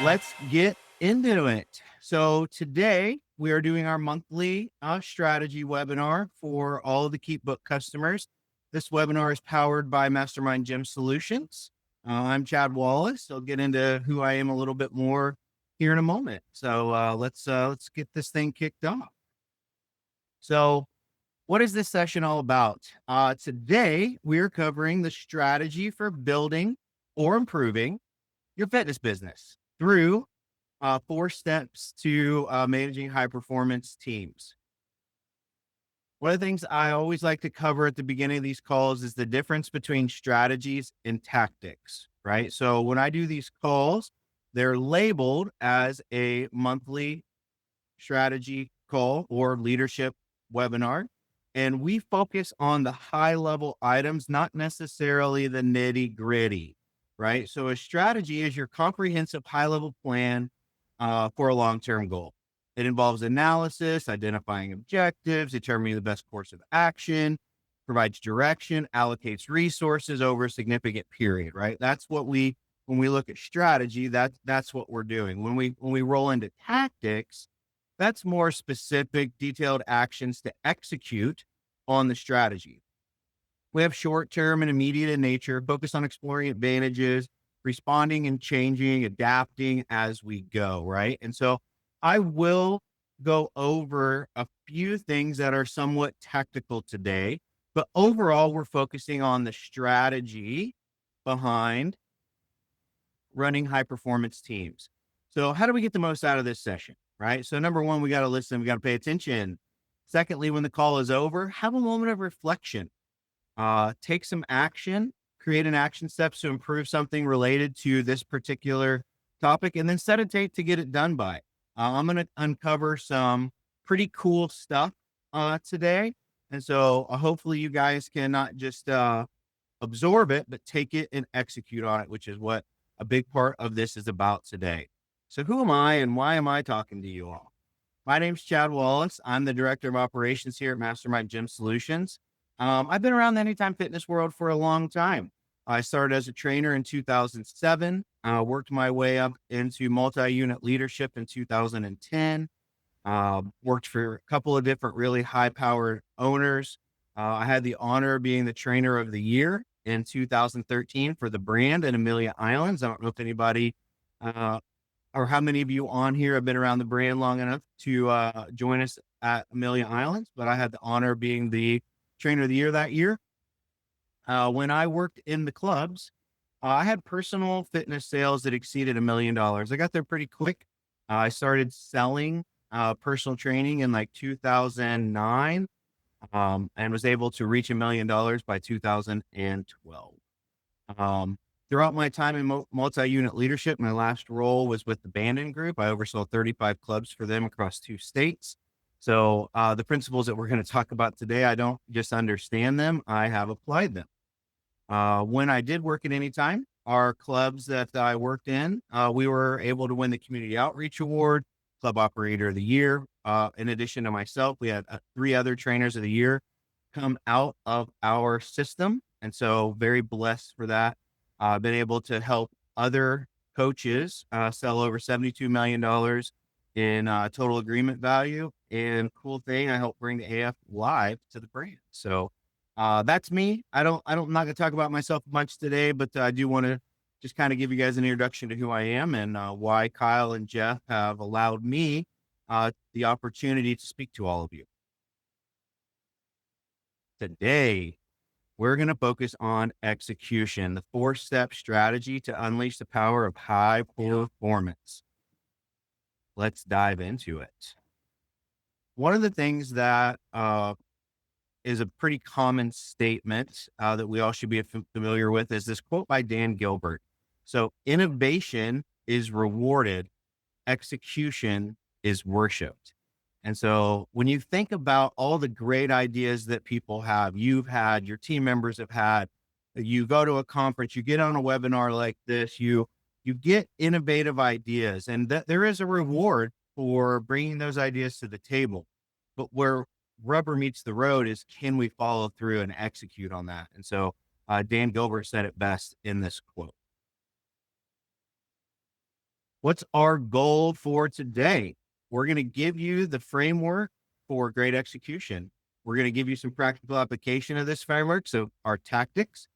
Let's get into it. So today we are doing our monthly strategy webinar for all of the Keep Book customers. This webinar is powered by Mastermind Gym Solutions. I'm Chad Wallace. I'll get into who I am a little bit more here in a moment. So let's get this thing kicked off. So what is this session all about? Today we're covering the strategy for building or improving your fitness business through 4 steps to managing high performance teams. One of the things I always like to cover at the beginning of these calls is the difference between strategies and tactics, right? So when I do these calls, they're labeled as a monthly strategy call or leadership webinar. And we focus on the high level items, not necessarily the nitty gritty, right? So a strategy is your comprehensive high level plan for a long-term goal. It involves analysis, identifying objectives, determining the best course of action, provides direction, allocates resources over a significant period, right? That's what when we look at strategy, that's what we're doing. When we roll into tactics, that's more specific, detailed actions to execute on the strategy. We have short-term and immediate in nature, focus on exploring advantages, responding and changing, adapting as we go, right? And so I will go over a few things that are somewhat technical today, but overall, we're focusing on the strategy behind running high performance teams. So how do we get the most out of this session, right? So number one, we got to listen, we got to pay attention. Secondly, when the call is over, have a moment of reflection, take some action, create an action steps to improve something related to this particular topic, and then set a date to get it done by. I'm going to uncover some pretty cool stuff today. And so hopefully you guys can not just absorb it, but take it and execute on it, which is what a big part of this is about today. So who am I and why am I talking to you all? My name's Chad Wallace. I'm the director of operations here at Mastermind Gym Solutions. I've been around the Anytime Fitness world for a long time. I started as a trainer in 2007, worked my way up into multi-unit leadership in 2010, worked for a couple of different really high-powered owners. I had the honor of being the trainer of the year in 2013 for the brand in Amelia Islands. I don't know if anybody or how many of you on here have been around the brand long enough to join us at Amelia Islands, but I had the honor of being the trainer of the year that year. When I worked in the clubs, I had personal fitness sales that exceeded $1 million. I got there pretty quick. I started selling personal training in like 2009 and was able to reach $1 million by 2012. Throughout my time in multi-unit leadership, my last role was with the Bandon Group. I oversaw 35 clubs for them across 2 states. So the principles that we're going to talk about today, I don't just understand them, I have applied them. When I did work at Anytime, our clubs that I worked in, we were able to win the Community Outreach Award, Club Operator of the Year. In addition to myself, we had 3 other trainers of the year come out of our system. And so very blessed for that. I've been able to help other coaches sell over $72 million in total agreement value. And cool thing, I helped bring the AF Live to the brand. So that's me. I'm not going to talk about myself much today, but I do want to just kind of give you guys an introduction to who I am and why Kyle and Jeff have allowed me the opportunity to speak to all of you. Today, we're going to focus on execution, the 4-step strategy to unleash the power of high performance. Let's dive into it. One of the things that is a pretty common statement that we all should be familiar with is this quote by Dan Gilbert. So innovation is rewarded, execution is worshiped. And so when you think about all the great ideas that people have, you've had, your team members have had, you go to a conference, you get on a webinar like this, you get innovative ideas, and there is a reward for bringing those ideas to the table. But where rubber meets the road is, can we follow through and execute on that? And so Dan Gilbert said it best in this quote. What's our goal for today? We're going to give you the framework for great execution. We're going to give you some practical application of this framework. So our tactics,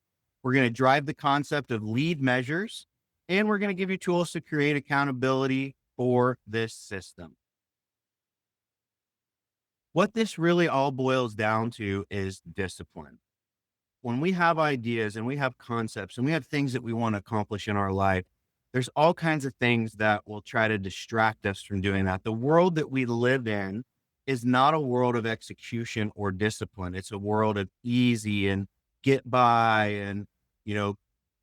we're going to drive the concept of lead measures, and we're going to give you tools to create accountability for this system. What this really all boils down to is discipline. When we have ideas and we have concepts and we have things that we want to accomplish in our life, there's all kinds of things that will try to distract us from doing that. The world that we live in is not a world of execution or discipline. It's a world of easy and get by and, you know,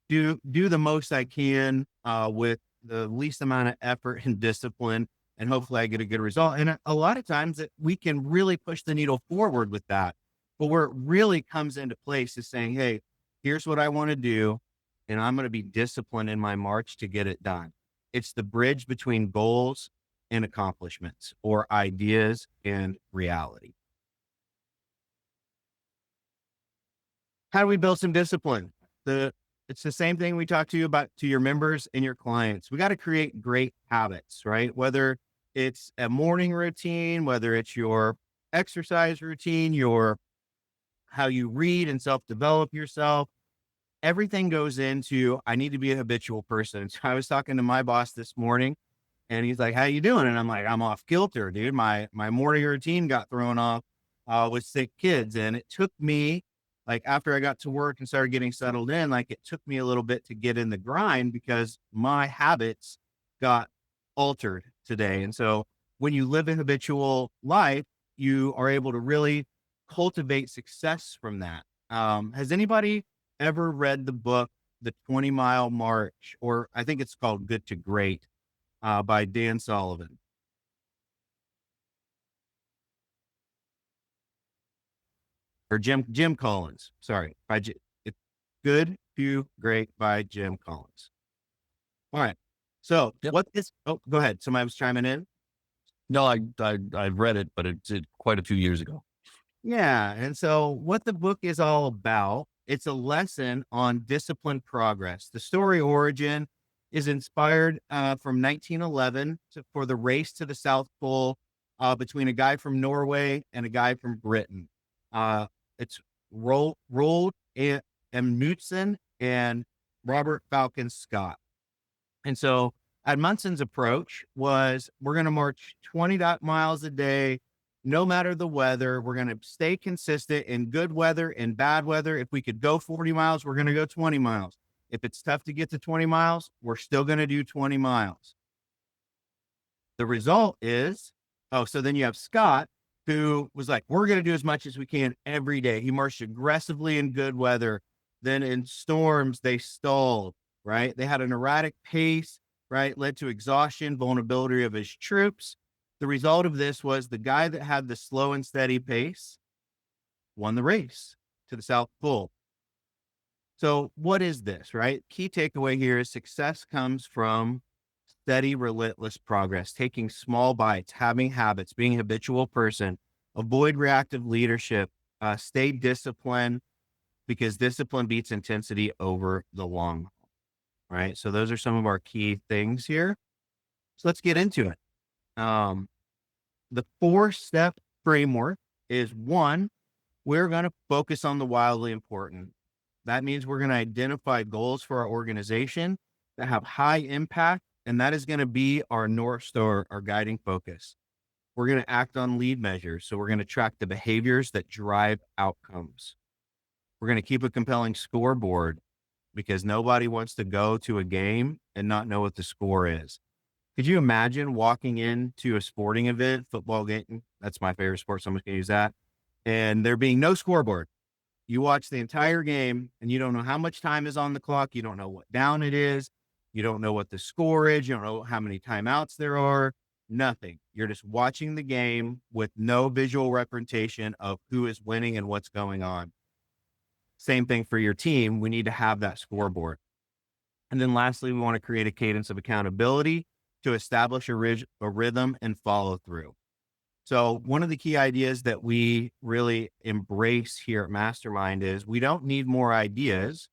do the most I can with the least amount of effort and discipline, and hopefully I get a good result. And a lot of times that we can really push the needle forward with that. But where it really comes into place is saying, hey, here's what I want to do, and I'm going to be disciplined in my march to get it done. It's the bridge between goals and accomplishments, or ideas and reality. How do we build some discipline? It's the same thing we talk to you about to your members and your clients. We got to create great habits, right? Whether it's a morning routine, whether it's your exercise routine, your how you read and self-develop yourself, everything goes into, I need to be a habitual person. So I was talking to my boss this morning, and he's like, how you doing? And I'm like, I'm off kilter, dude. My morning routine got thrown off with sick kids. And it took me, like, after I got to work and started getting settled in, like, it took me a little bit to get in the grind because my habits got altered today. And so when you live a habitual life, you are able to really cultivate success from that. Has anybody ever read the book, The 20-Mile March, or I think it's called Good to Great, by Dan Sullivan? Or Jim Collins. Sorry, it's Good to Great by Jim Collins. All right. So Yep. what this? Oh, go ahead. Somebody was chiming in. No, I've read it, but it's quite a few years ago. Yeah. And so what the book is all about, it's a lesson on disciplined progress. The story origin is inspired from 1911 for the race to the South Pole between a guy from Norway and a guy from Britain. It's Roald M. Knutson and Robert Falcon Scott. And so Edmundson's approach was, we're going to march 20 miles a day, no matter the weather. We're going to stay consistent in good weather and bad weather. If we could go 40 miles, we're going to go 20 miles. If it's tough to get to 20 miles, we're still going to do 20 miles. The result is, so then you have Scott, who was like, we're going to do as much as we can every day. He marched aggressively in good weather. Then in storms, they stalled, right? They had an erratic pace, right? Led to exhaustion, vulnerability of his troops. The result of this was the guy that had the slow and steady pace won the race to the South Pole. So what is this, right? Key takeaway here is success comes from steady, relentless progress, taking small bites, having habits, being a habitual person, avoid reactive leadership, stay disciplined, because discipline beats intensity over the long haul, right? So those are some of our key things here. So let's get into it. The 4-step framework is: 1, we're going to focus on the wildly important. That means we're going to identify goals for our organization that have high impact, and that is going to be our North Star, our guiding focus. We're going to act on lead measures. So we're going to track the behaviors that drive outcomes. We're going to keep a compelling scoreboard, because nobody wants to go to a game and not know what the score is. Could you imagine walking into a sporting event, football game? That's my favorite sport, so I'm just going to use that. And there being no scoreboard. You watch the entire game and you don't know how much time is on the clock. You don't know what down it is. You don't know what the score is. You don't know how many timeouts there are. Nothing. You're just watching the game with no visual representation of who is winning and what's going on. Same thing for your team. We need to have that scoreboard. And then lastly, we want to create a cadence of accountability to establish a rhythm and follow through. So one of the key ideas that we really embrace here at Mastermind is, we don't need more ideas.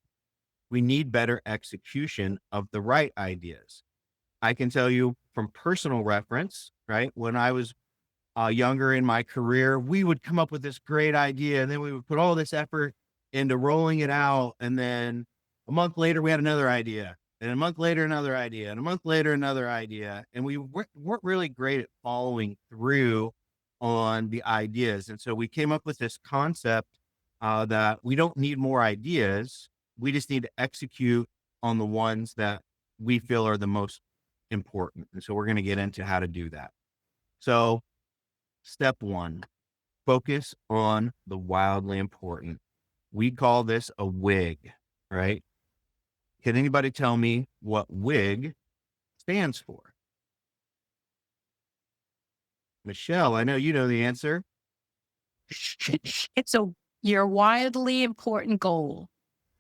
We need better execution of the right ideas. I can tell you from personal reference, right? When I was younger in my career, we would come up with this great idea and then we would put all this effort into rolling it out. And then a month later, we had another idea. And a month later, another idea. And a month later, another idea. And we weren't really great at following through on the ideas. And so we came up with this concept that we don't need more ideas. We just need to execute on the ones that we feel are the most important. And so we're going to get into how to do that. So, step one, focus on the wildly important. We call this a WIG, right? Can anybody tell me what WIG stands for? Michelle, I know you know the answer. It's your wildly important goal.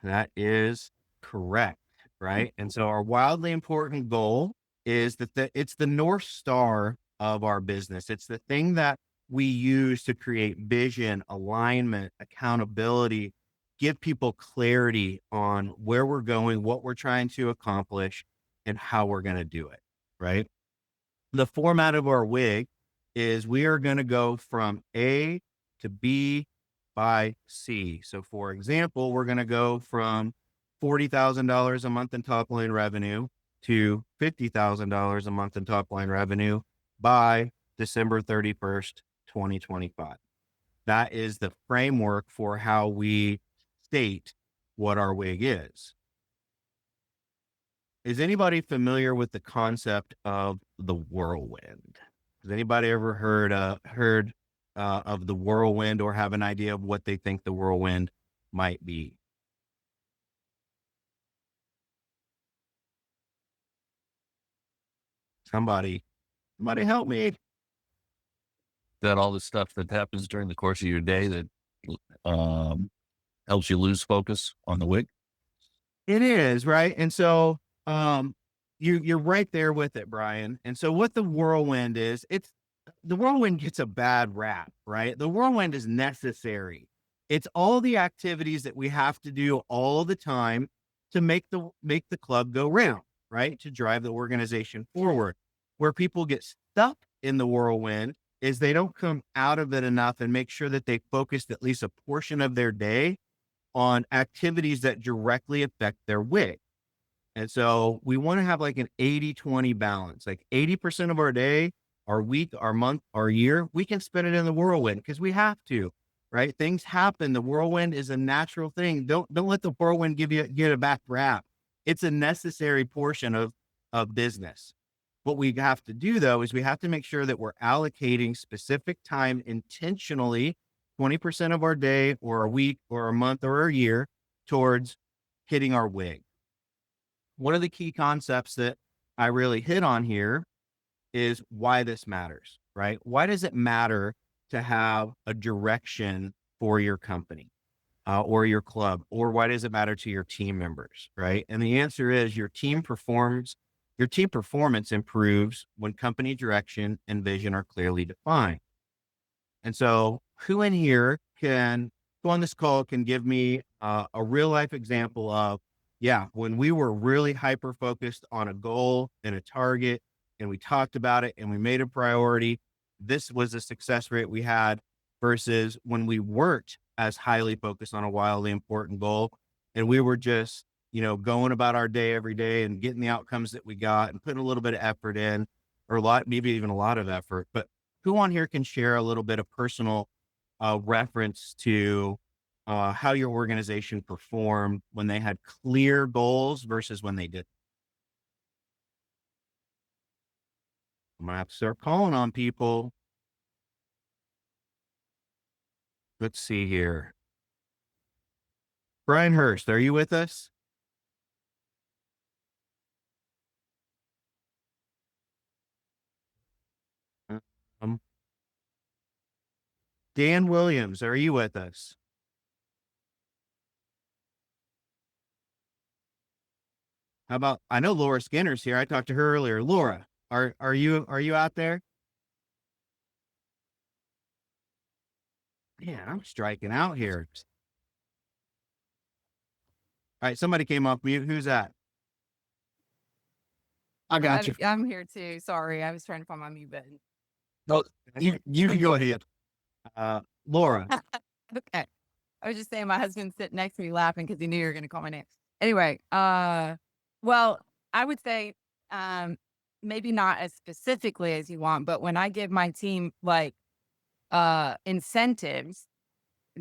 That is correct, right? And so our wildly important goal is that it's the North Star of our business. It's the thing that we use to create vision, alignment, accountability, give people clarity on where we're going, what we're trying to accomplish, and how we're going to do it, right? The format of our WIG is we are going to go from A to B by C. So for example, we're going to go from $40,000 a month in top line revenue to $50,000 a month in top line revenue by December 31st, 2025. That is the framework for how we state what our WIG is. Is anybody familiar with the concept of the whirlwind? Has anybody ever heard of the whirlwind or have an idea of what they think the whirlwind might be? Somebody help me. That all the stuff that happens during the course of your day that um, helps you lose focus on the WIG. It is, right? And so you're right there with it, Brian. And so what the whirlwind is, the whirlwind gets a bad rap, right? The whirlwind is necessary. It's all the activities that we have to do all the time to make the club go round, right? To drive the organization forward. Where people get stuck in the whirlwind is they don't come out of it enough and make sure that they focused at least a portion of their day on activities that directly affect their WIG. And so we want to have like an 80-20 balance, like 80% of our day, our week, our month, our year, we can spend it in the whirlwind because we have to, right? Things happen. The whirlwind is a natural thing. Don't let the whirlwind get a back rap. It's a necessary portion of business. What we have to do though, is we have to make sure that we're allocating specific time intentionally, 20% of our day or a week or a month or a year towards hitting our WIG. One of the key concepts that I really hit on here is why this matters, right? Why does it matter to have a direction for your company or your club? Or why does it matter to your team members, right? And the answer is your team performance improves when company direction and vision are clearly defined. And so who in here who on this call can give me a real life example of, yeah, when we were really hyper focused on a goal and a target and we talked about it and we made a priority, this was the success rate we had versus when we weren't as highly focused on a wildly important goal and we were just, going about our day every day and getting the outcomes that we got and putting a little bit of effort in or maybe even a lot of effort. But who on here can share a little bit of personal reference to how your organization performed when they had clear goals versus when they didn't? I'm going to have to start calling on people. Let's see here. Brian Hurst, are you with us? Um, Dan Williams, are you with us? How about, I know Laura Skinner's here. I talked to her earlier. Laura, are you out there? Yeah, I'm striking out here. All right, somebody came off mute. Who's that? I got you. I'm here too. Sorry, I was trying to find my mute button. No, you can go ahead. Laura. Okay. I was just saying my husband's sitting next to me laughing because he knew you were going to call my name. Anyway, well, I would say maybe not as specifically as you want, but when I give my team like incentives,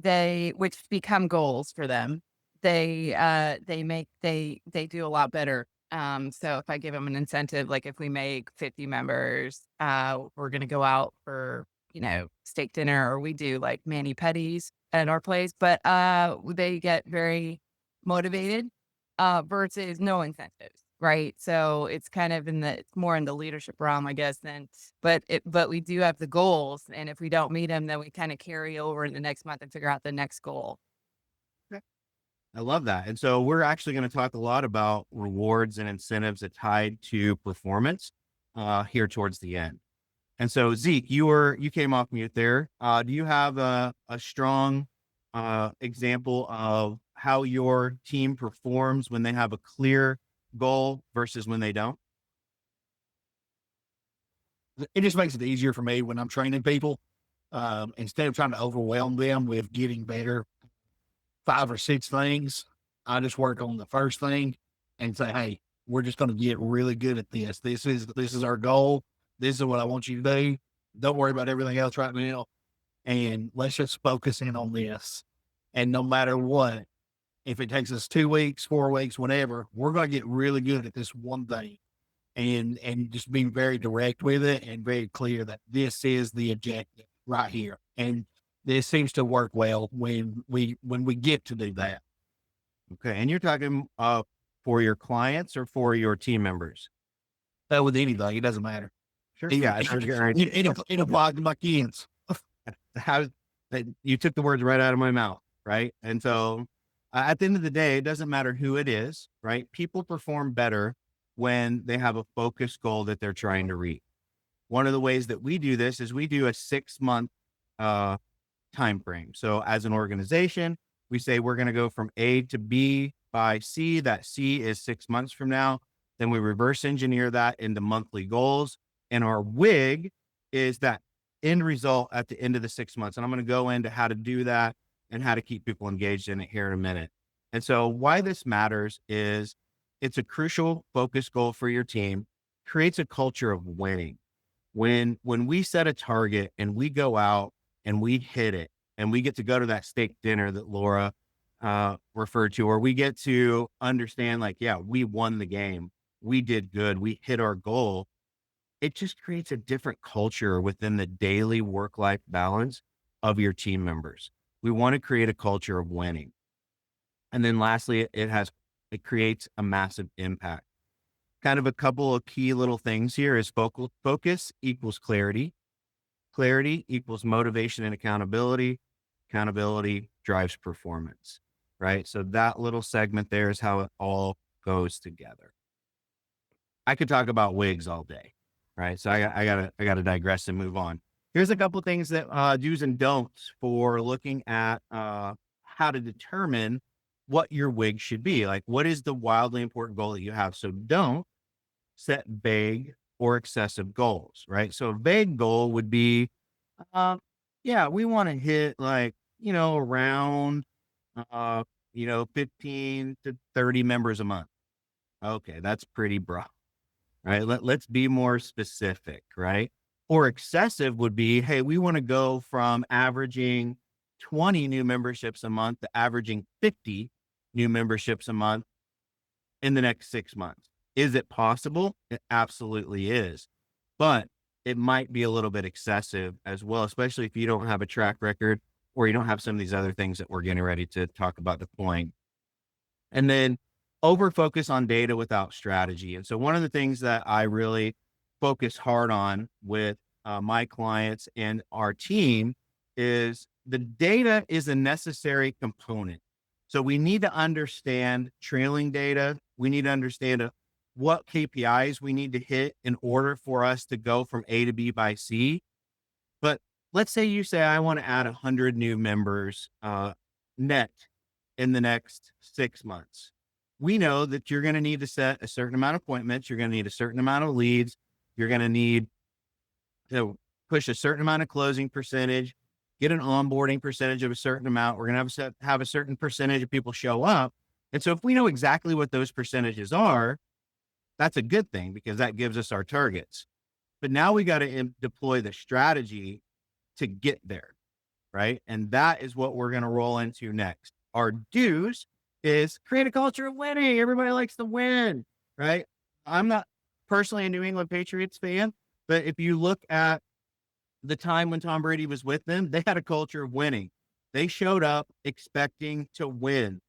which become goals for them, they do a lot better. So if I give them an incentive, like if we make 50 members, we're going to go out for, steak dinner, or we do like mani pedis at our place, but they get very motivated versus no incentives. Right. So it's kind of it's more in the leadership realm, I guess, but we do have the goals. And if we don't meet them, then we kind of carry over in the next month and figure out the next goal. I love that. And so we're actually going to talk a lot about rewards and incentives that tied to performance here towards the end. And so Zeke, you came off mute there. Do you have a strong example of how your team performs when they have a clear goal versus when they don't? It just makes it easier for me when I'm training people. Instead of trying to overwhelm them with getting better 5 or 6 things, I just work on the first thing and say, hey, we're just going to get really good at this. This is our goal. This is what I want you to do. Don't worry about everything else right now. And let's just focus in on this. And no matter what, if it takes us 2 weeks, 4 weeks, whatever, we're going to get really good at this one thing. And just being very direct with it and very clear that this is the objective right here. And this seems to work well when we get to do that. Okay. And you're talking for your clients or for your team members? With anything, it doesn't matter. Sure. Yeah, it applies to my kids. You took the words right out of my mouth, right? And so at the end of the day, it doesn't matter who it is, right? People perform better when they have a focused goal that they're trying to reach. One of the ways that we do this is we do a 6-month time frame. So as an organization, we say we're going to go from A to B by C. That C is 6 months from now. Then we reverse engineer that into monthly goals. And our WIG is that end result at the end of the 6 months. And I'm going to go into how to do that and how to keep people engaged in it here in a minute. And so why this matters is it's a crucial focus goal for your team, creates a culture of winning. When we set a target and we go out and we hit it and we get to go to that steak dinner that Laura referred to, or we get to understand like, yeah, we won the game. We did good. We hit our goal. It just creates a different culture within the daily work-life balance of your team members. We want to create a culture of winning. And then lastly, it creates a massive impact. Kind of a couple of key little things here is focus equals clarity. Clarity equals motivation and accountability. Accountability drives performance, right? So that little segment there is how it all goes together. I could talk about WIGs all day, right? So I gotta digress and move on. Here's a couple of things that do's and don'ts for looking at how to determine what your WIG should be. Like, what is the wildly important goal that you have? So don't set vague or excessive goals, right? So a vague goal would be, we want to hit like, around, 15 to 30 members a month. Okay. That's pretty broad, right? Let's be more specific, right? Or excessive would be, hey, we want to go from averaging 20 new memberships a month to averaging 50 new memberships a month in the next 6 months. Is it possible? It absolutely is, but it might be a little bit excessive as well, especially if you don't have a track record or you don't have some of these other things that we're getting ready to talk about deploying. And then over focus on data without strategy. And so one of the things that I really focus hard on with my clients and our team is the data is a necessary component. So we need to understand trailing data. We need to understand what KPIs we need to hit in order for us to go from A to B by C. But let's say you say, I want to add 100 new members net in the next 6 months. we know that you're going to need to set a certain amount of appointments. You're going to need a certain amount of leads. You're going to need to push a certain amount of closing percentage, get an onboarding percentage of a certain amount. We're going to have a certain percentage of people show up. And so if we know exactly what those percentages are, that's a good thing because that gives us our targets. But now we got to deploy the strategy to get there, right? And that is what we're going to roll into next. Our do's is create a culture of winning. Everybody likes to win, right? I'm not personally a New England Patriots fan, but if you look at the time when Tom Brady was with them, they had a culture of winning. They showed up expecting to win.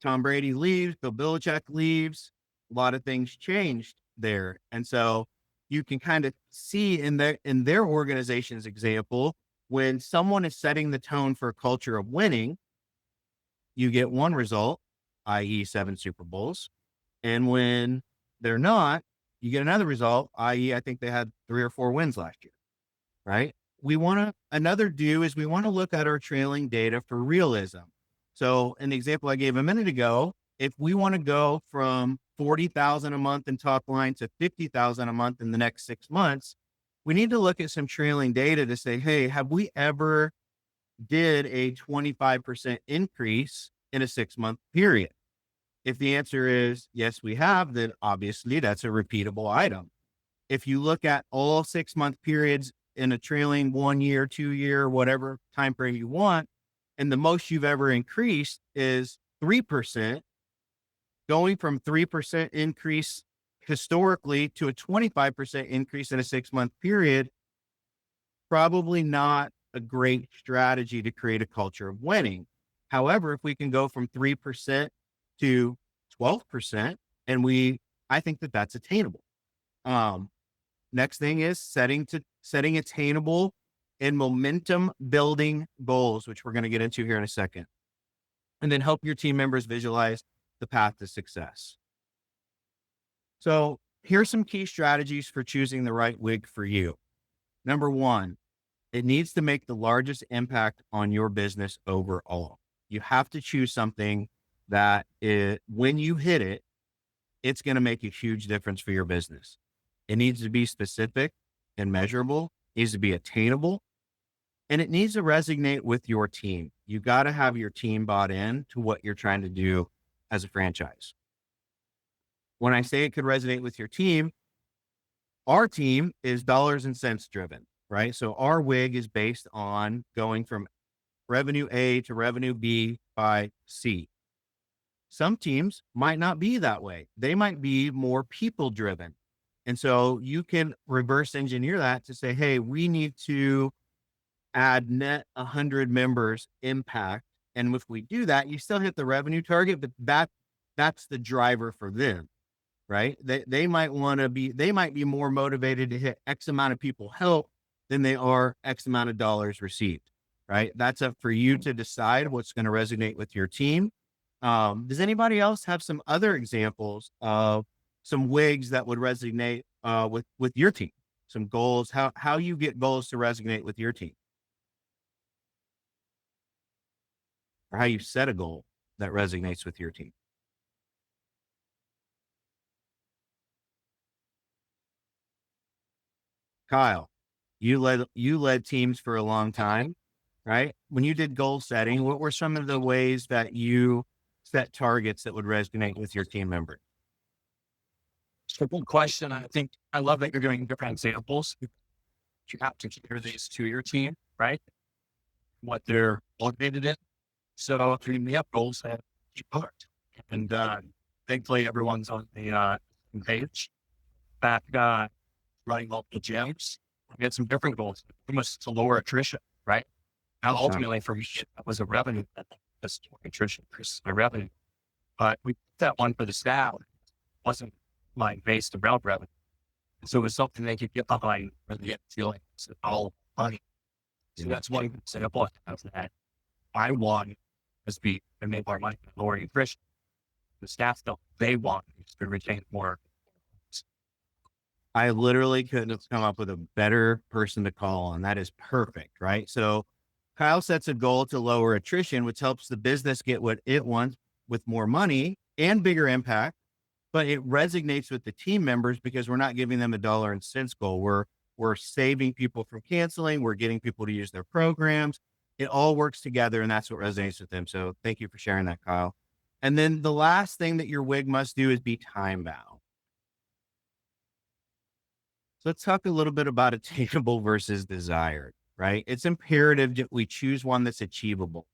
Tom Brady leaves, Bill Belichick leaves, a lot of things changed there. And so you can kind of see in their organization's example, when someone is setting the tone for a culture of winning, you get one result, i.e. 7 Super Bowls. And when they're not, you get another result, i.e. I think they had 3 or 4 wins last year, right? Another do is we want to look at our trailing data for realism. So in the example I gave a minute ago, if we want to go from 40,000 a month in top line to 50,000 a month in the next 6 months, we need to look at some trailing data to say, hey, have we ever did a 25% increase in a 6-month period? If the answer is yes, we have, then obviously that's a repeatable item. If you look at all 6-month periods in a trailing 1 year, 2 year, whatever time frame you want, and the most you've ever increased is 3%, going from 3% increase historically to a 25% increase in a 6-month period, probably not a great strategy to create a culture of winning. However, if we can go from 3% to 12%, I think that that's attainable. Next thing is setting attainable and momentum building goals, which we're going to get into here in a second. And then help your team members visualize the path to success. So here's some key strategies for choosing the right wig for you. Number 1, it needs to make the largest impact on your business overall. You have to choose something that when you hit it, it's going to make a huge difference for your business. It needs to be specific and measurable. It needs to be attainable. And it needs to resonate with your team. You got to have your team bought in to what you're trying to do as a franchise. When I say it could resonate with your team, our team is dollars and cents driven, right? So our WIG is based on going from revenue A to revenue B by C. Some teams might not be that way. They might be more people driven. And so you can reverse engineer that to say, hey, we need to add net 100 members impact. And if we do that, you still hit the revenue target, but that's the driver for them, right? They might be more motivated to hit X amount of people help than they are X amount of dollars received, right? That's up for you to decide what's going to resonate with your team. Does anybody else have some other examples of some WIGs that would resonate with your team? Some goals, how you get goals to resonate with your team? Or how you set a goal that resonates with your team? Kyle, you led teams for a long time, right? When you did goal setting, what were some of the ways that you set targets that would resonate with your team members? It's a good question. I think I love that you're doing different examples. You have to compare these to your team, right? What they're motivated in. So if you have goals that you put, and thankfully everyone's on the same page. Back running multiple gyms, we had some different goals. Almost to lower attrition, right? Now ultimately for me, that was a revenue. That's attrition versus my revenue. But we put that one for the staff. It wasn't like based around revenue. So it was something they could get behind where they get feeling it's all money. So that's one example of that. I want us to be and make more money and lower attrition. The staff don't, they want to retain more. I literally couldn't have come up with a better person to call on. That is perfect, right? So Kyle sets a goal to lower attrition, which helps the business get what it wants with more money and bigger impact, but it resonates with the team members because we're not giving them a dollar and cents goal. We're saving people from canceling. We're getting people to use their programs. It all works together, and that's what resonates with them. So thank you for sharing that, Kyle. And then the last thing that your WIG must do is be time bound. So let's talk a little bit about attainable versus desired, right? It's imperative that we choose one that's achievable,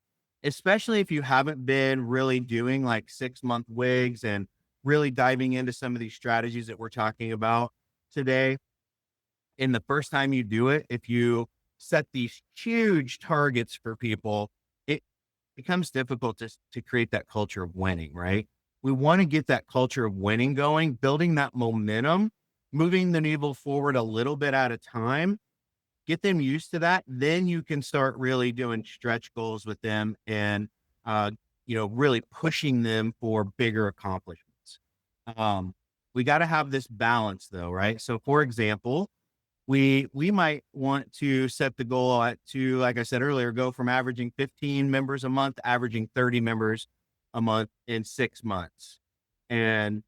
especially if you haven't been really doing like 6-month WIGs and really diving into some of these strategies that we're talking about today. In the first time you do it, if you set these huge targets for people, it becomes difficult to create that culture of winning, right? We want to get that culture of winning going, building that momentum, moving the needle forward a little bit at a time, get them used to that. Then you can start really doing stretch goals with them and, really pushing them for bigger accomplishments. We got to have this balance though, right? So for example, we might want to set the goal to, like I said earlier, go from averaging 15 members a month, averaging 30 members a month in 6 months. And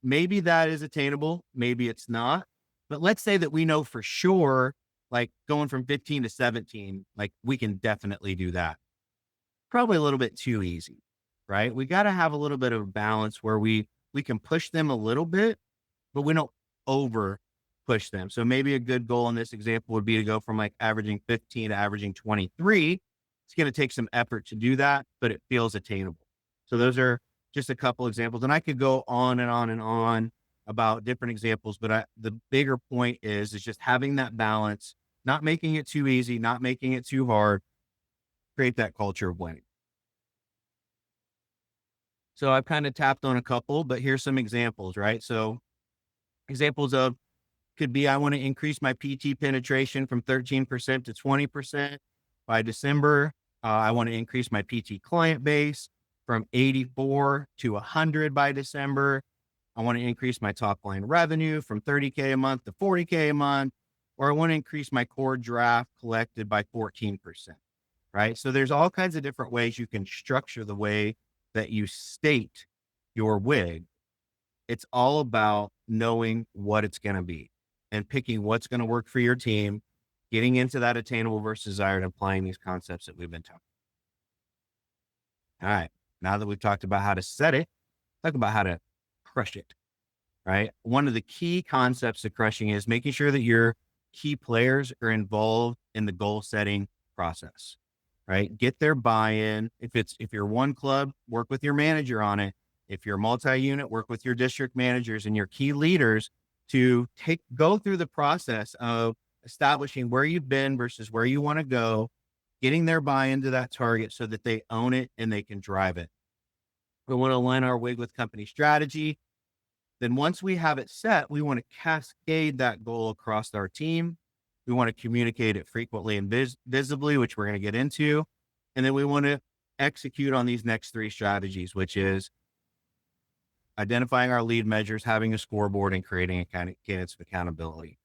maybe that is attainable. Maybe it's not, but let's say that we know for sure, like going from 15 to 17, like we can definitely do that. Probably a little bit too easy, right? We got to have a little bit of balance where we can push them a little bit, but we don't over push them. So maybe a good goal in this example would be to go from like averaging 15 to averaging 23. It's going to take some effort to do that, but it feels attainable. So those are just a couple examples. And I could go on and on and on about different examples, but the bigger point is just having that balance, not making it too easy, not making it too hard, create that culture of winning. So I've kind of tapped on a couple, but here's some examples, right? So examples of could be, I want to increase my PT penetration from 13% to 20% by December. I want to increase my PT client base from 84 to 100 by December. I want to increase my top line revenue from 30K a month to 40K a month, or I want to increase my core draft collected by 14%, right? So there's all kinds of different ways you can structure the way that you state your WIG. It's all about knowing what it's going to be and picking what's going to work for your team, getting into that attainable versus desired, and applying these concepts that we've been talking about. All right. Now that we've talked about how to set it, talk about how to crush it, right? One of the key concepts of crushing is making sure that your key players are involved in the goal setting process, right? Get their buy-in. If you're one club, work with your manager on it. If you're multi-unit, work with your district managers and your key leaders to go through the process of establishing where you've been versus where you want to go, getting their buy-in to that target so that they own it and they can drive it. We want to align our WIG with company strategy. Then once we have it set, we want to cascade that goal across our team. We want to communicate it frequently and visibly, which we're going to get into. And then we want to execute on these next 3 strategies, which is identifying our lead measures, having a scoreboard, and creating a cadence of accountability.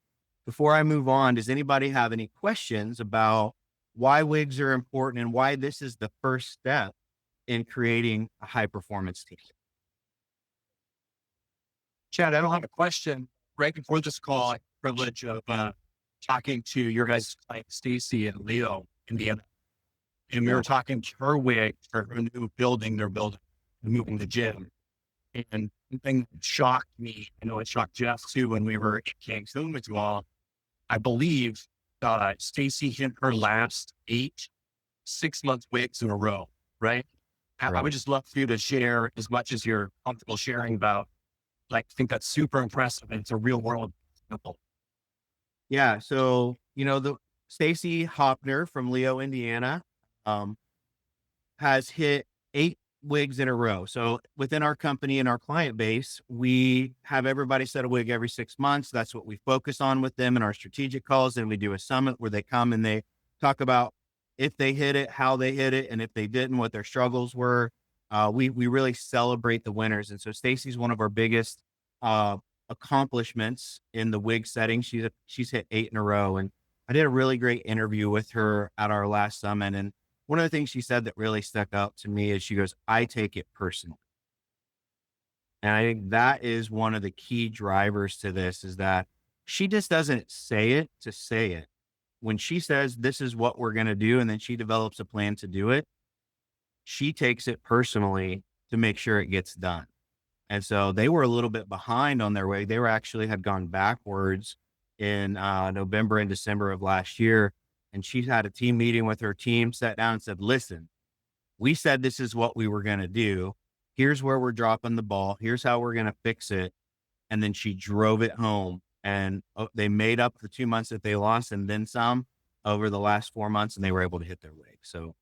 Before I move on, does anybody have any questions about why WIGs are important and why this is the first step in creating a high performance team? Chad, I don't have a question. Right before this call, I had the privilege of talking to your guys' client, Stacy in Leo, Indiana. And we were talking to her WIG for her new building they're building, moving the gym. And something that shocked me, I know it shocked Jeff too, when we were at Cancun as well. I believe Stacy hit her last 8 6-month WIGs in a row, right? I would just love for you to share as much as you're comfortable sharing about. I think that's super impressive. And it's a real world example. Yeah. So, the Stacy Hopner from Leo, Indiana, has hit 8 WIGs in a row. So within our company and our client base, we have everybody set a WIG every 6 months. That's what we focus on with them in our strategic calls. And we do a summit where they come and they talk about if they hit it, how they hit it, and if they didn't, what their struggles were. We really celebrate the winners. And so Stacy's one of our biggest accomplishments in the WIG setting. She's hit 8 in a row. And I did a really great interview with her at our last summit. And one of the things she said that really stuck out to me is she goes, I take it personally. And I think that is one of the key drivers to this, is that she just doesn't say it to say it. When she says, this is what we're going to do, and then she develops a plan to do it, she takes it personally to make sure it gets done. And so they were a little bit behind on their way. They were actually had gone backwards in November and December of last year. And she had a team meeting with her team, sat down and said, listen, we said this is what we were going to do. Here's where we're dropping the ball. Here's how we're going to fix it. And then she drove it home, and they made up the 2 months that they lost and then some over the last 4 months, and they were able to hit their WIG. So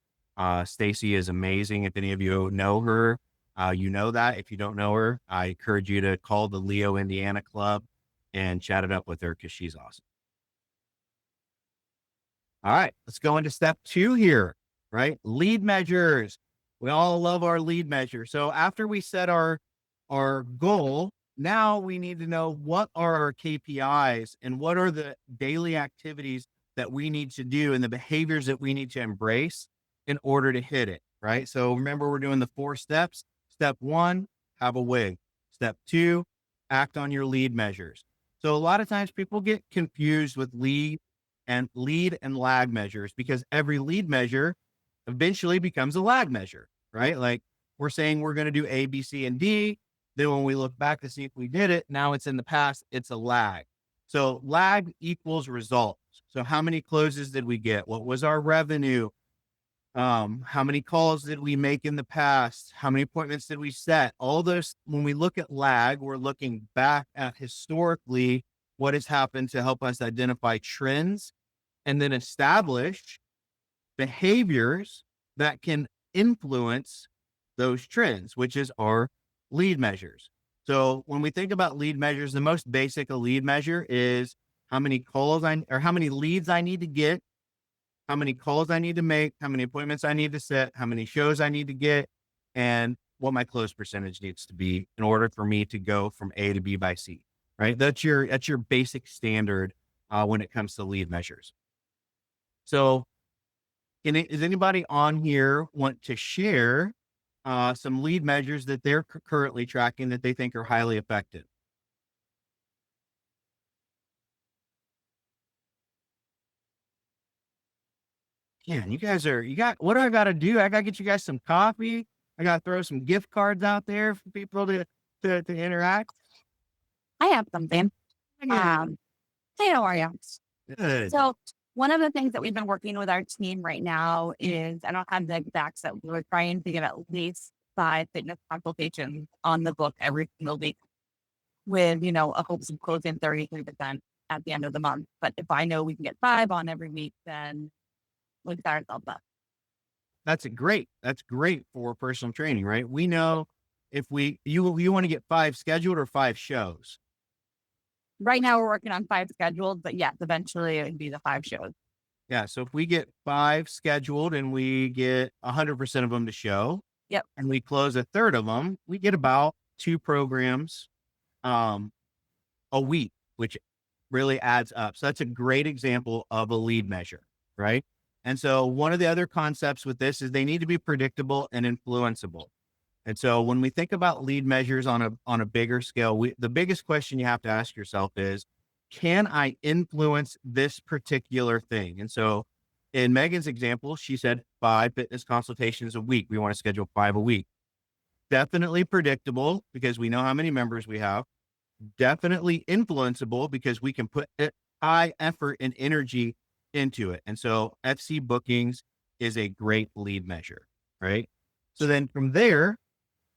Stacy is amazing. If any of you know her, you know that. If you don't know her, I encourage you to call the Leo, Indiana club and chat it up with her, because she's awesome. All right, let's go into step 2 here, right? Lead measures. We all love our lead measure. So after we set our goal, now we need to know what are our KPIs and what are the daily activities that we need to do and the behaviors that we need to embrace in order to hit it, right? So remember, we're doing the 4 steps. Step 1, have a WIG. Step 2, act on your lead measures. So a lot of times people get confused with lead and lag measures, because every lead measure eventually becomes a lag measure, right? Like, we're saying we're going to do A, B, C, and D. Then when we look back to see if we did it, now it's in the past, it's a lag. So lag equals results. So how many closes did we get? What was our revenue? How many calls did we make in the past? How many appointments did we set? All those, when we look at lag, we're looking back at historically what has happened to help us identify trends and then establish behaviors that can influence those trends, which is our lead measures. So when we think about lead measures, the most basic a lead measure is how many calls how many leads I need to get, how many calls I need to make, how many appointments I need to set, how many shows I need to get, and what my close percentage needs to be in order for me to go from A to B by C, right? That's your basic standard when it comes to lead measures. So does anybody on here want to share some lead measures that they're currently tracking that they think are highly effective? Yeah, what do I got to do? I got to get you guys some coffee. I got to throw some gift cards out there for people to interact. I have something. Yeah. Hey, how are you? Good. So one of the things that we've been working with our team right now is, I don't have the exact set, we're trying to get at least 5 fitness consultations on the book every single week with, a hopes of closing 33% at the end of the month. But if I know we can get 5 on every week, then we start ourselves up. That's great. That's great for personal training, right? We know if you want to get 5 scheduled or 5 shows. Right now we're working on 5 scheduled, but yes, eventually it would be the 5 shows. Yeah. So if we get 5 scheduled and we get 100% of them to show, Yep. and we close a third of them, we get about 2 programs a week, which really adds up. So that's a great example of a lead measure, right? And so one of the other concepts with this is they need to be predictable and influenceable. And so when we think about lead measures on a bigger scale, the biggest question you have to ask yourself is, can I influence this particular thing? And so in Megan's example, she said 5 fitness consultations a week. We want to schedule 5 a week. Definitely predictable, because we know how many members we have. Definitely influenceable, because we can put high effort and energy into it. And so FC bookings is a great lead measure, right? So then from there,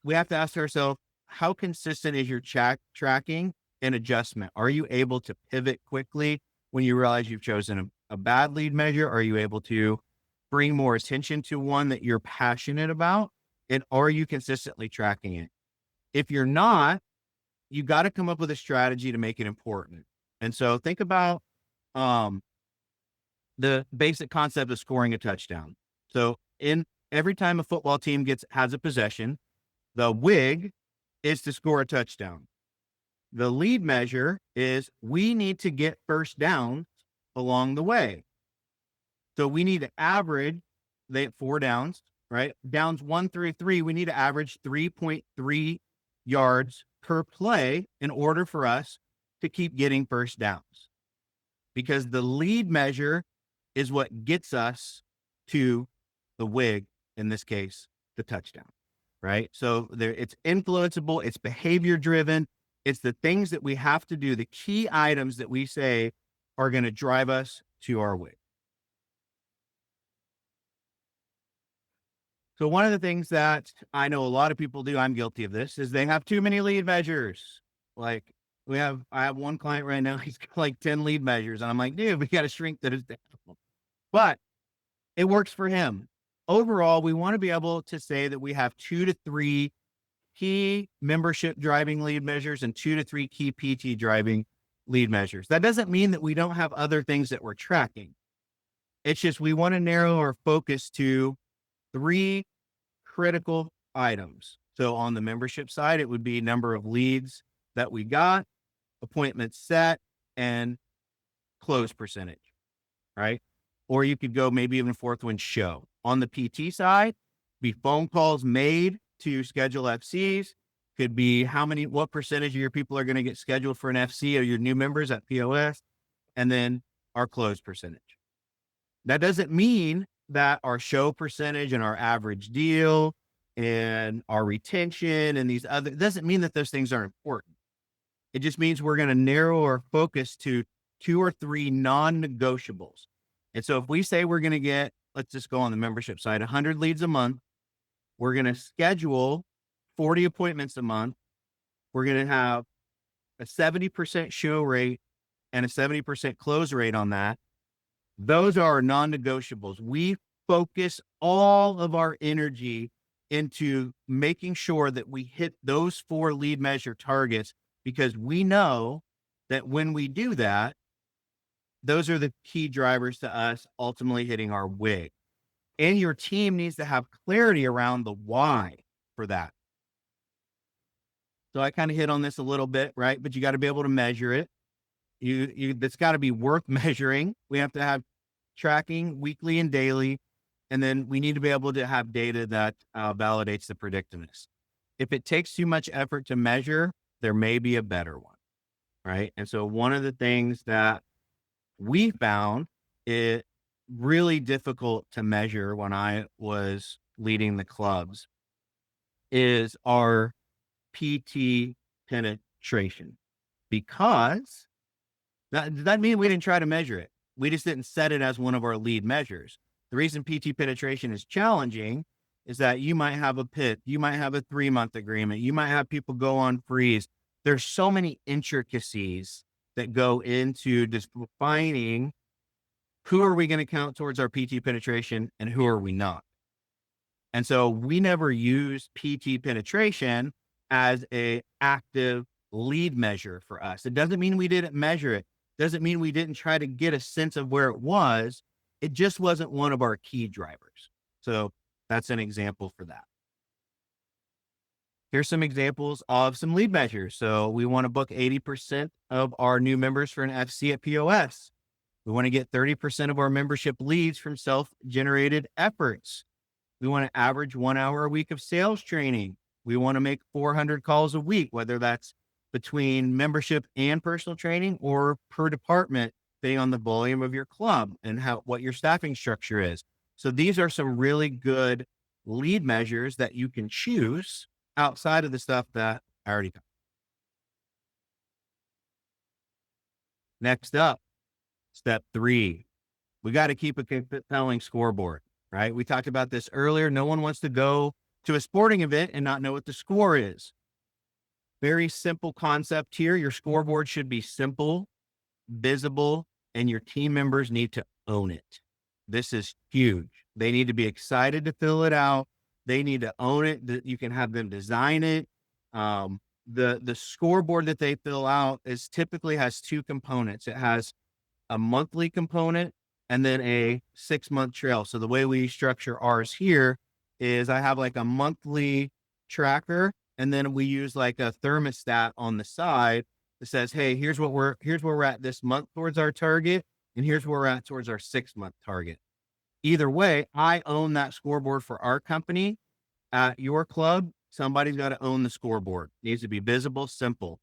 we have to ask ourselves, how consistent is your tracking and adjustment? Are you able to pivot quickly when you realize you've chosen a bad lead measure? Are you able to bring more attention to one that you're passionate about? And are you consistently tracking it? If you're not, you got to come up with a strategy to make it important. And so think about the basic concept of scoring a touchdown. So in every time a football team has a possession, the WIG is to score a touchdown. The lead measure is we need to get first down along the way. So we need to average 4 downs, right? Downs 1 through 3, we need to average 3.3 yards per play in order for us to keep getting first downs, because the lead measure is what gets us to the WIG, in this case, the touchdown, right? So it's influenceable, it's behavior driven, it's the things that we have to do, the key items that we say are going to drive us to our WIG. So one of the things that I know a lot of people do, I'm guilty of this, is they have too many lead measures. Like I have one client right now, he's got like 10 lead measures, and I'm like, dude, we got to shrink those down. But it works for him. Overall, we want to be able to say that we have 2 to 3 key membership driving lead measures and 2 to 3 key PT driving lead measures. That doesn't mean that we don't have other things that we're tracking. It's just we want to narrow our focus to 3 critical items. So on the membership side, it would be number of leads that we got, appointments set, and close percentage, right? Or you could go maybe even fourth one, show. On the PT side, be phone calls made to schedule FCs. Could be what percentage of your people are going to get scheduled for an FC or your new members at POS, and then our close percentage. That doesn't mean that our show percentage and our average deal and our retention and these other, doesn't mean that those things aren't important. It just means we're going to narrow our focus to 2 or 3 non-negotiables. And so if we say we're going to get, let's just go on the membership side, 100 leads a month, we're going to schedule 40 appointments a month. We're going to have a 70% show rate and a 70% close rate on that. Those are our non-negotiables. We focus all of our energy into making sure that we hit those 4 lead measure targets, because we know that when we do that, those are the key drivers to us ultimately hitting our WIG. And your team needs to have clarity around the why for that. So I kind of hit on this a little bit, right? But you got to be able to measure it. That's got to be worth measuring. We have to have tracking weekly and daily. And then we need to be able to have data that validates the predictiveness. If it takes too much effort to measure, there may be a better one, right? And so one of the things that we found it really difficult to measure when I was leading the clubs is our PT penetration, because that means we didn't try to measure it. We just didn't set it as one of our lead measures. The reason PT penetration is challenging is that you might have a PIT, you might have a 3-month agreement, you might have people go on freeze. There's so many intricacies that go into defining who are we going to count towards our PT penetration and who are we not. And so we never use PT penetration as a active lead measure for us. It doesn't mean we didn't measure it. Doesn't mean we didn't try to get a sense of where it was. It just wasn't one of our key drivers. So that's an example for that. Here's some examples of some lead measures. So we want to book 80% of our new members for an FC at POS. We want to get 30% of our membership leads from self-generated efforts. We want to average 1 hour a week of sales training. We want to make 400 calls a week, whether that's between membership and personal training or per department, depending on the volume of your club and what your staffing structure is. So these are some really good lead measures that you can choose outside of the stuff that I already covered. Next up, step 3, we got to keep a compelling scoreboard, right? We talked about this earlier. No one wants to go to a sporting event and not know what the score is. Very simple concept here. Your scoreboard should be simple, visible, and your team members need to own it. This is huge. They need to be excited to fill it out. They need to own it. You can have them design it. The scoreboard that they fill out typically has 2 components. It has a monthly component and then a 6-month trail. So the way we structure ours here is I have like a monthly tracker, and then we use like a thermostat on the side that says, hey, here's where we're at this month towards our target, and here's where we're at towards our 6-month target. Either way, I own that scoreboard for our company. At your club, somebody's got to own the scoreboard. It needs to be visible, simple.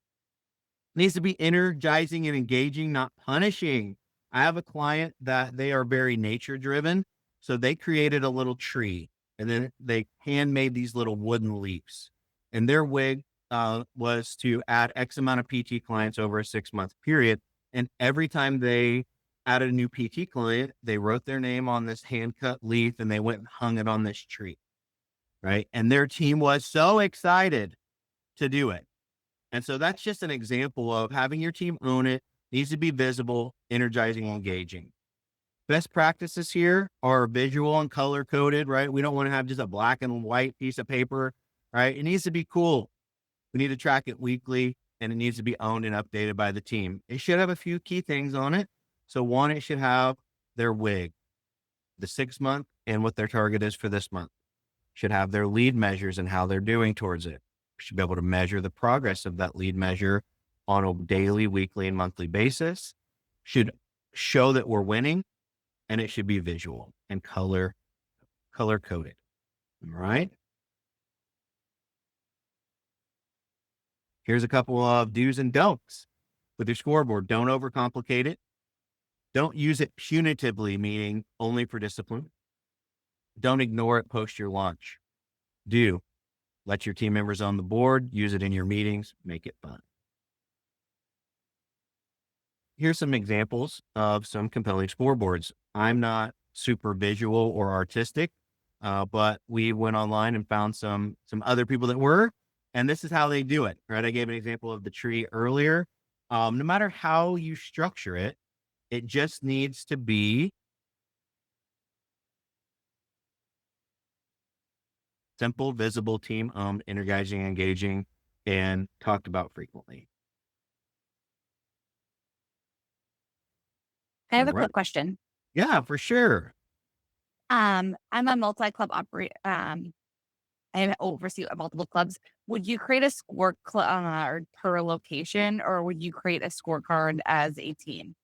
It needs to be energizing and engaging, not punishing. I have a client that they are very nature driven. So they created a little tree and then they handmade these little wooden leaves. And their wig was to add X amount of PT clients over a 6-month period. And every time they added a new PT client, they wrote their name on this hand cut leaf and they went and hung it on this tree. Right. And their team was so excited to do it. And so that's just an example of having your team own it, needs to be visible, energizing, engaging. Best practices here are visual and color coded, right? We don't want to have just a black and white piece of paper, right? It needs to be cool. We need to track it weekly and it needs to be owned and updated by the team. It should have a few key things on it. So one, it should have their WIG, the 6-month and what their target is for this month. Should have their lead measures and how they're doing towards it. Should be able to measure the progress of that lead measure on a daily, weekly, and monthly basis. Should show that we're winning, and it should be visual and color coded. All right. Here's a couple of do's and don'ts with your scoreboard. Don't overcomplicate it. Don't use it punitively, meaning only for discipline. Don't ignore it post your launch. Do let your team members on the board, use it in your meetings, make it fun. Here's some examples of some compelling scoreboards. I'm not super visual or artistic, but we went online and found some other people that were, and this is how they do it, right? I gave an example of the tree earlier. No matter how you structure it, it just needs to be simple, visible, team owned, energizing, engaging, and talked about frequently. I have a Right. quick question. Yeah, for sure. I'm a multi-club I oversee multiple clubs. Would you create a scorecard per location, or would you create a scorecard as a team?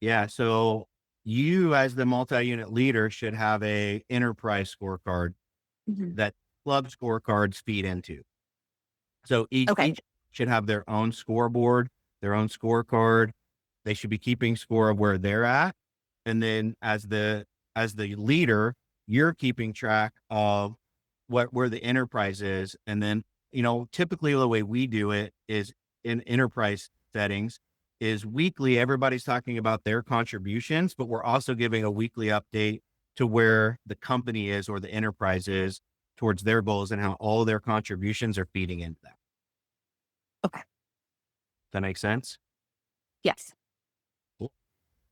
Yeah. So you as the multi-unit leader should have a enterprise scorecard Mhm. that club scorecards feed into. So each Okay. should have their own scoreboard, their own scorecard. They should be keeping score of where they're at. And then as the leader, you're keeping track of where the enterprise is. And then, typically the way we do it is in enterprise settings is weekly. Everybody's talking about their contributions, but we're also giving a weekly update to where the company is or the enterprise is towards their goals and how all their contributions are feeding into that. Okay. That makes sense? Yes. Cool.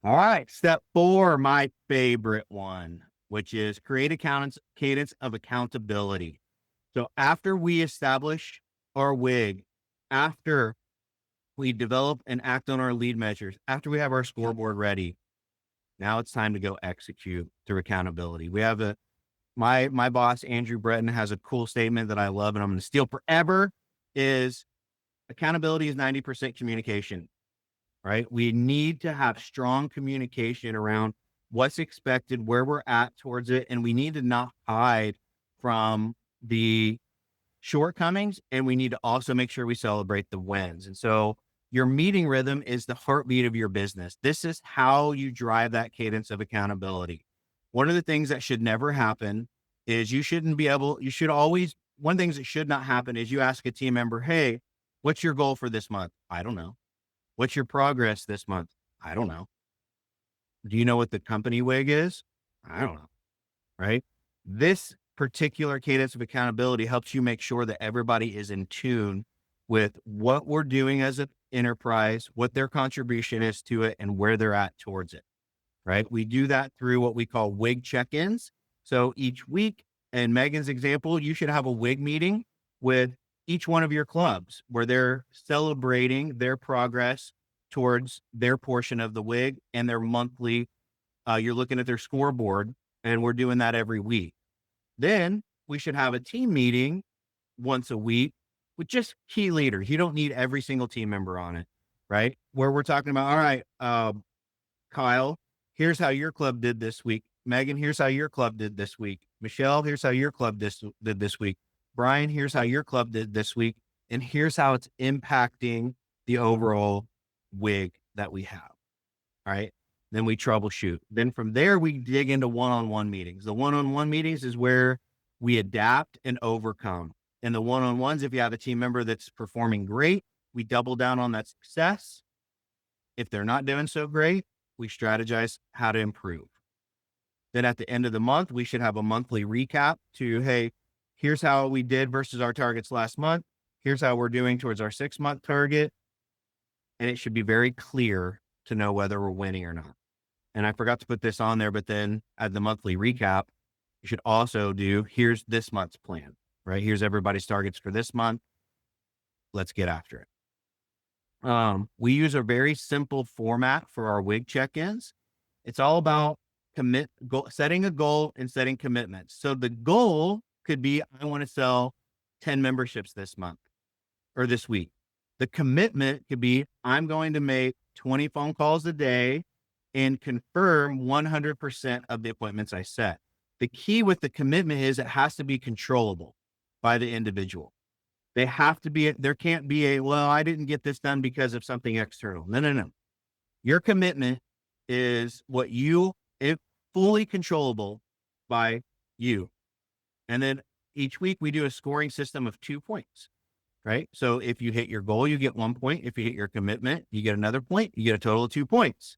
All right. Step 4, my favorite one, which is create a cadence of accountability. So after we establish our WIG, after we develop and act on our lead measures, after we have our scoreboard ready, now it's time to go execute through accountability. We have my boss, Andrew Breton, has a cool statement that I love and I'm going to steal forever is accountability is 90% communication, right? We need to have strong communication around what's expected, where we're at towards it. And we need to not hide from the shortcomings. And we need to also make sure we celebrate the wins. And so your meeting rhythm is the heartbeat of your business. This is how you drive that cadence of accountability. One of the things that should never happen is one thing that should not happen is you ask a team member, hey, what's your goal for this month? I don't know. What's your progress this month? I don't know. Do you know what the company WIG is? I don't know. Right? This particular cadence of accountability helps you make sure that everybody is in tune with what we're doing as an enterprise, what their contribution is to it, and where they're at towards it. Right? We do that through what we call WIG check-ins. So each week, in Megan's example, you should have a WIG meeting with each one of your clubs where they're celebrating their progress towards their portion of the WIG and their monthly, you're looking at their scoreboard, and we're doing that every week. Then we should have a team meeting once a week with just key leaders. You don't need every single team member on it, right? Where we're talking about, all right, Kyle, here's how your club did this week. Megan, here's how your club did this week. Michelle, here's how your club did this week. Brian, here's how your club did this week. And here's how it's impacting the overall WIG that we have. All right. Then we troubleshoot. Then from there, we dig into one-on-one meetings. The one-on-one meetings is where we adapt and overcome. And the one-on-ones, if you have a team member that's performing great, we double down on that success. If they're not doing so great, we strategize how to improve. Then at the end of the month, we should have a monthly recap to, hey, here's how we did versus our targets last month. Here's how we're doing towards our 6-month target. And it should be very clear to know whether we're winning or not. And I forgot to put this on there, but then at the monthly recap, you should also do, here's this month's plan, right? Here's everybody's targets for this month. Let's get after it. We use a very simple format for our WIG check-ins. It's all about setting a goal and setting commitments. So the goal could be, I want to sell 10 memberships this month or this week. The commitment could be, I'm going to make 20 phone calls a day and confirm 100% of the appointments I set. The key with the commitment is it has to be controllable by the individual. They have to be, there can't be well, I didn't get this done because of something external. No. Your commitment is it's fully controllable by you. And then each week we do a scoring system of 2 points, right? So if you hit your goal, you get 1 point. If you hit your commitment, you get another point. You get a total of 2 points.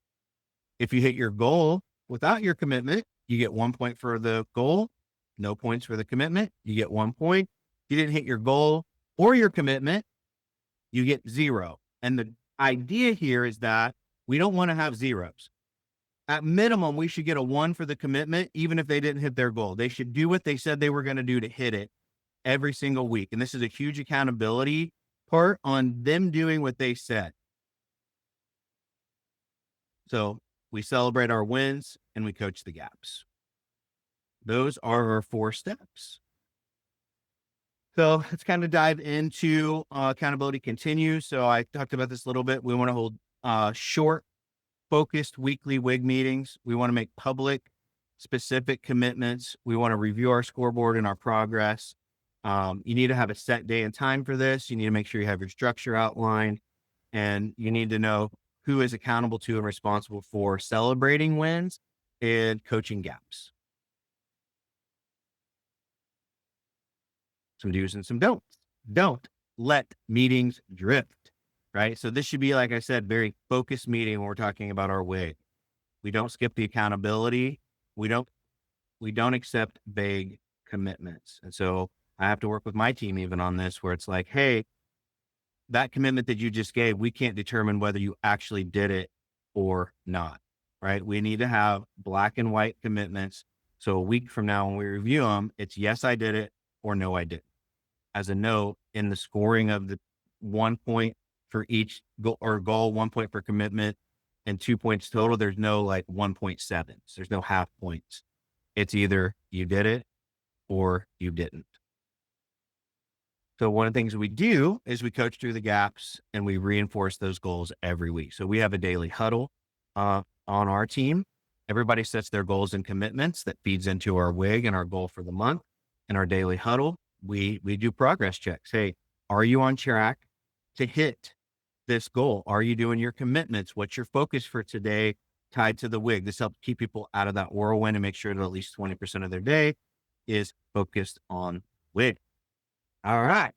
If you hit your goal without your commitment, you get 1 point for the goal, no points for the commitment. You get 1 point. If you didn't hit your goal or your commitment, you get 0. And the idea here is that we don't want to have zeros. At minimum, we should get a 1 for the commitment, even if they didn't hit their goal. They should do what they said they were going to do to hit it every single week. And this is a huge accountability part on them doing what they said. So we celebrate our wins and we coach the gaps. Those are our 4 steps. So let's kind of dive into accountability continues. So I talked about this a little bit. We want to hold short, focused weekly WIG meetings. We want to make public, specific commitments. We want to review our scoreboard and our progress. You need to have a set day and time for this. You need to make sure you have your structure outlined, and you need to know who is accountable to and responsible for celebrating wins and coaching gaps. Some do's and some don'ts. Don't let meetings drift, right? So this should be, like I said, very focused meeting when we're talking about our WIG. We don't skip the accountability. We don't accept vague commitments. And so I have to work with my team even on this, where it's like, hey, that commitment that you just gave, we can't determine whether you actually did it or not, right? We need to have black and white commitments. So a week from now, when we review them, it's yes, I did it, or no, I didn't. As a note, in the scoring of the 1 point for each goal, 1 point for commitment, and 2 points total, there's no like 1.7s. There's no half points. It's either you did it or you didn't. So one of the things we do is we coach through the gaps and we reinforce those goals every week. So we have a daily huddle on our team. Everybody sets their goals and commitments that feeds into our WIG and our goal for the month. In our daily huddle, we do progress checks. Hey, are you on track to hit this goal? Are you doing your commitments? What's your focus for today tied to the WIG? This helps keep people out of that whirlwind and make sure that at least 20% of their day is focused on WIG. All right.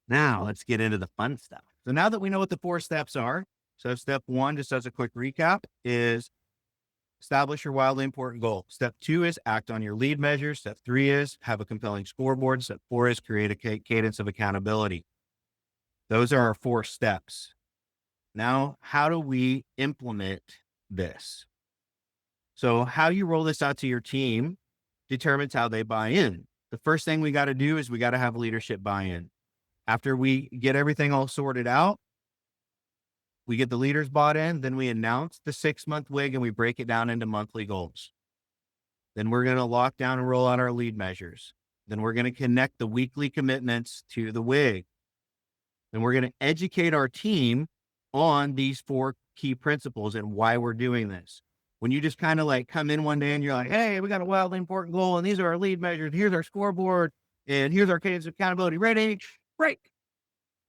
Now let's get into the fun stuff. So now that we know what the 4 steps are, so step 1, just as a quick recap, is establish your wildly important goal. Step 2 is act on your lead measures. Step 3 is have a compelling scoreboard. Step 4 is create a cadence of accountability. Those are our 4 steps. Now, how do we implement this? So how you roll this out to your team determines how they buy in. The first thing we got to do is we got to have leadership buy-in. After we get everything all sorted out, we get the leaders bought in, then we announce the 6-month WIG and we break it down into monthly goals. Then we're going to lock down and roll out our lead measures. Then we're going to connect the weekly commitments to the WIG. Then we're going to educate our team on these 4 key principles and why we're doing this. When you just kind of like come in one day and you're like, hey, we got a wildly important goal and these are our lead measures. Here's our scoreboard. And here's our cadence of accountability. Ready? Break.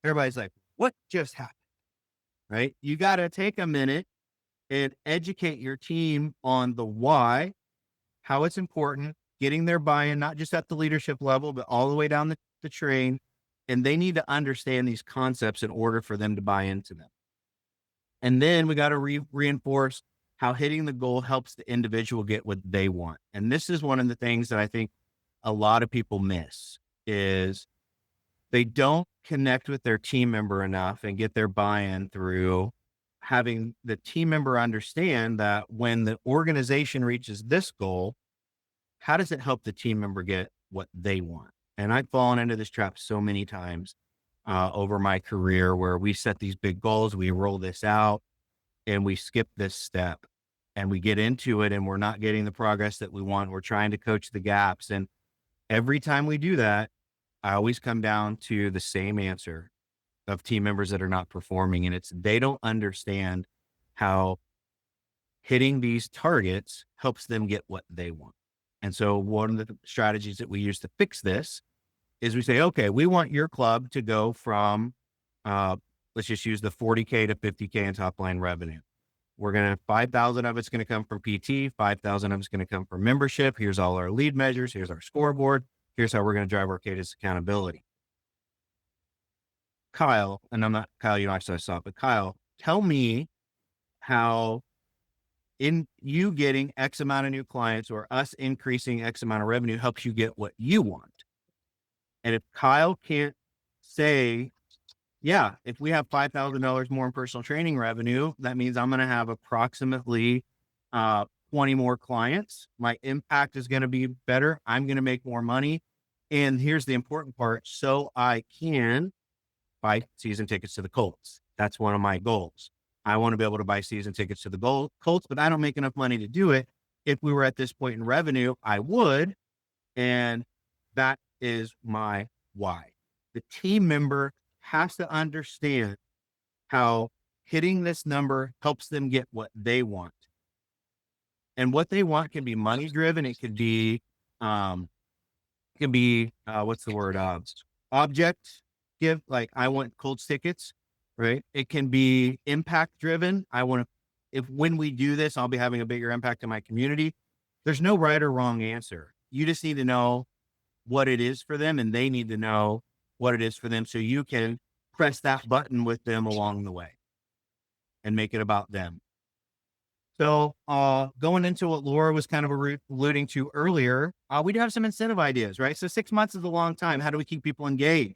Everybody's like, what just happened? Right? You got to take a minute and educate your team on the why, how it's important, getting their buy-in, not just at the leadership level, but all the way down the train. And they need to understand these concepts in order for them to buy into them. And then we got to reinforce how hitting the goal helps the individual get what they want. And this is one of the things that I think a lot of people miss is they don't connect with their team member enough and get their buy-in through having the team member understand that when the organization reaches this goal, how does it help the team member get what they want? And I've fallen into this trap so many times over my career where we set these big goals, we roll this out, and we skip this step and we get into it and we're not getting the progress that we want. We're trying to coach the gaps. And every time we do that, I always come down to the same answer of team members that are not performing. And it's, they don't understand how hitting these targets helps them get what they want. And so one of the strategies that we use to fix this is we say, okay, we want your club to go from, let's just use the 40K to 50K in top line revenue. We're going to, 5,000 of it's going to come from PT, 5,000 of it's going to come from membership. Here's all our lead measures. Here's our scoreboard. Here's how we're going to drive our cadence accountability. Kyle, and I'm not Kyle, you know, I saw it, but Kyle, tell me how in you getting X amount of new clients or us increasing X amount of revenue helps you get what you want. And if Kyle can't say, yeah, if we have $5,000 more in personal training revenue, that means I'm going to have approximately 20 more clients. My impact is going to be better. I'm going to make more money. And here's the important part. So I can buy season tickets to the Colts. That's one of my goals. I want to be able to buy season tickets to the Colts, but I don't make enough money to do it. If we were at this point in revenue, I would. And that is my why. The team member has to understand how hitting this number helps them get what they want. And what they want can be money driven. It could be, what's the word? Object give, like I want Colts tickets, right? It can be impact driven. I want to, if when we do this, I'll be having a bigger impact in my community. There's no right or wrong answer. You just need to know what it is for them and they need to know what it is for them. So you can press that button with them along the way and make it about them. So going into what Laura was kind of alluding to earlier, we do have some incentive ideas, right? So 6 months is a long time. How do we keep people engaged?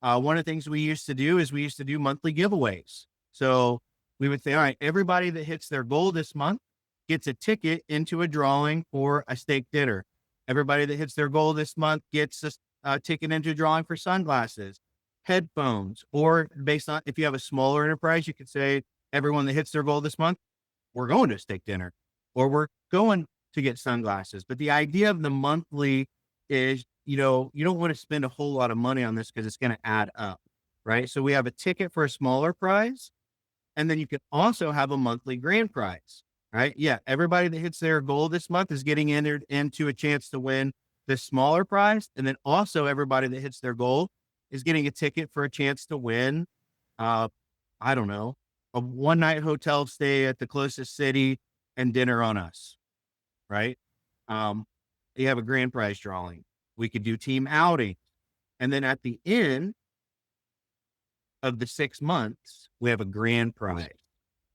One of the things we used to do is we used to do monthly giveaways. So we would say, all right, everybody that hits their goal this month gets a ticket into a drawing for a steak dinner. Everybody that hits their goal this month gets a ticket into a drawing for sunglasses, headphones, or based on, if you have a smaller enterprise, you could say everyone that hits their goal this month, we're going to a steak dinner or we're going to get sunglasses. But the idea of the monthly is, you know, you don't want to spend a whole lot of money on this because it's going to add up, right? So we have a ticket for a smaller prize. And then you can also have a monthly grand prize, right? Yeah. Everybody that hits their goal this month is getting entered into a chance to win this smaller prize. And then also everybody that hits their goal is getting a ticket for a chance to win, I don't know, a one-night hotel stay at the closest city and dinner on us, right? You have a grand prize drawing. We could do team outing. And then at the end of the 6 months, we have a grand prize.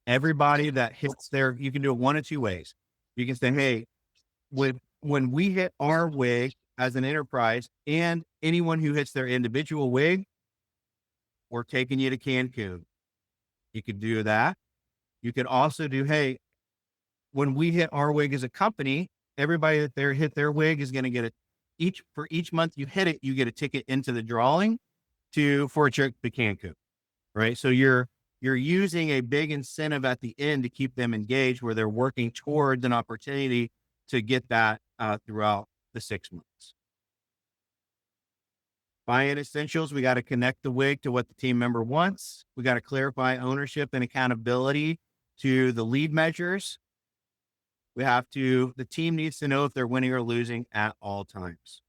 Everybody that hits their, you can do it one of two ways. You can say, hey, when we hit our WIG as an enterprise and anyone who hits their individual WIG, we're taking you to Cancun. You could do that. You could also do, hey, when we hit our WIG as a company, everybody that hit their WIG is going to get for each month you hit it, you get a ticket into the drawing for a trip to Cancun, right? So you're using a big incentive at the end to keep them engaged where they're working towards an opportunity to get that throughout the 6 months. Buy-in essentials, we got to connect the WIG to what the team member wants. We got to clarify ownership and accountability to the lead measures. The team needs to know if they're winning or losing at all times.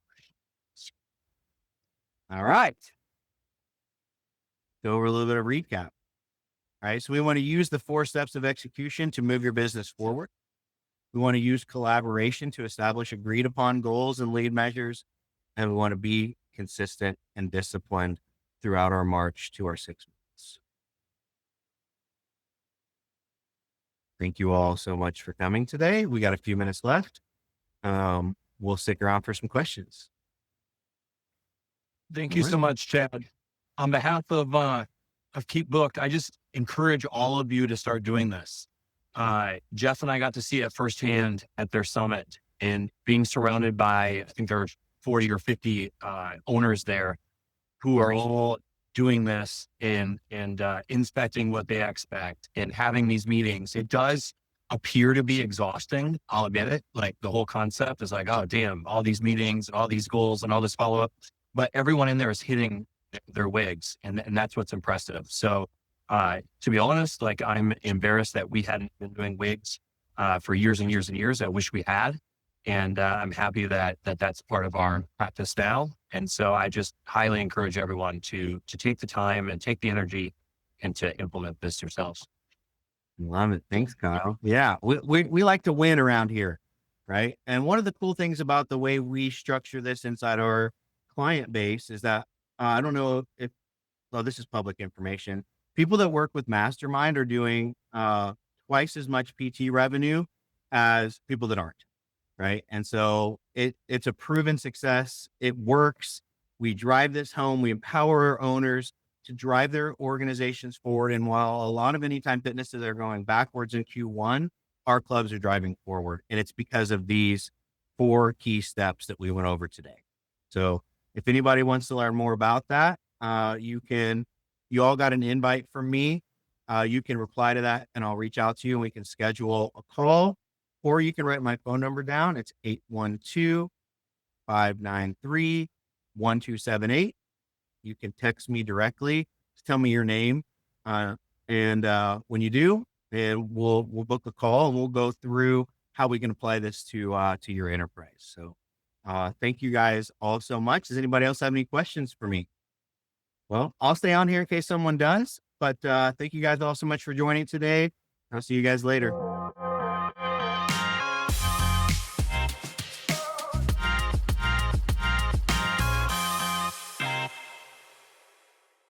All right. Go over a little bit of recap. All right. So we want to use the 4 steps of execution to move your business forward. We want to use collaboration to establish agreed upon goals and lead measures. And we want to be consistent and disciplined throughout our march to our 6 months. Thank you all so much for coming today. We got a few minutes left. We'll stick around for some questions. Thank you so much, Chad. On behalf of Keep Booked, I just encourage all of you to start doing this. Jeff and I got to see it firsthand at their summit, and being surrounded by, I think there's 40 or 50 owners there who are all doing this and inspecting what they expect and having these meetings. It does appear to be exhausting. I'll admit it. Like, the whole concept is like, oh damn, all these meetings and all these goals and all this follow up, but everyone in there is hitting their WIGs, and that's what's impressive. So to be honest, like, I'm embarrassed that we hadn't been doing WIGs for years and years and years. I wish we had. And I'm happy that that's part of our practice now. And so I just highly encourage everyone to take the time and take the energy and to implement this yourselves. Love it. Thanks, Kyle. Yeah, we like to win around here, right? And one of the cool things about the way we structure this inside our client base is that I don't know if, well, this is public information. People that work with Mastermind are doing twice as much PT revenue as people that aren't. Right. And so it's a proven success. It works. We drive this home. We empower our owners to drive their organizations forward. And while a lot of Anytime Fitnesses are going backwards in Q1, our clubs are driving forward. And it's because of these 4 key steps that we went over today. So if anybody wants to learn more about that, you all got an invite from me. You can reply to that and I'll reach out to you and we can schedule a call. Or you can write my phone number down. It's 812-593-1278. You can text me directly. Just tell me your name. And when you do, and we'll book a call and we'll go through how we can apply this to your enterprise. So thank you guys all so much. Does anybody else have any questions for me? Well, I'll stay on here in case someone does. But thank you guys all so much for joining today. I'll see you guys later.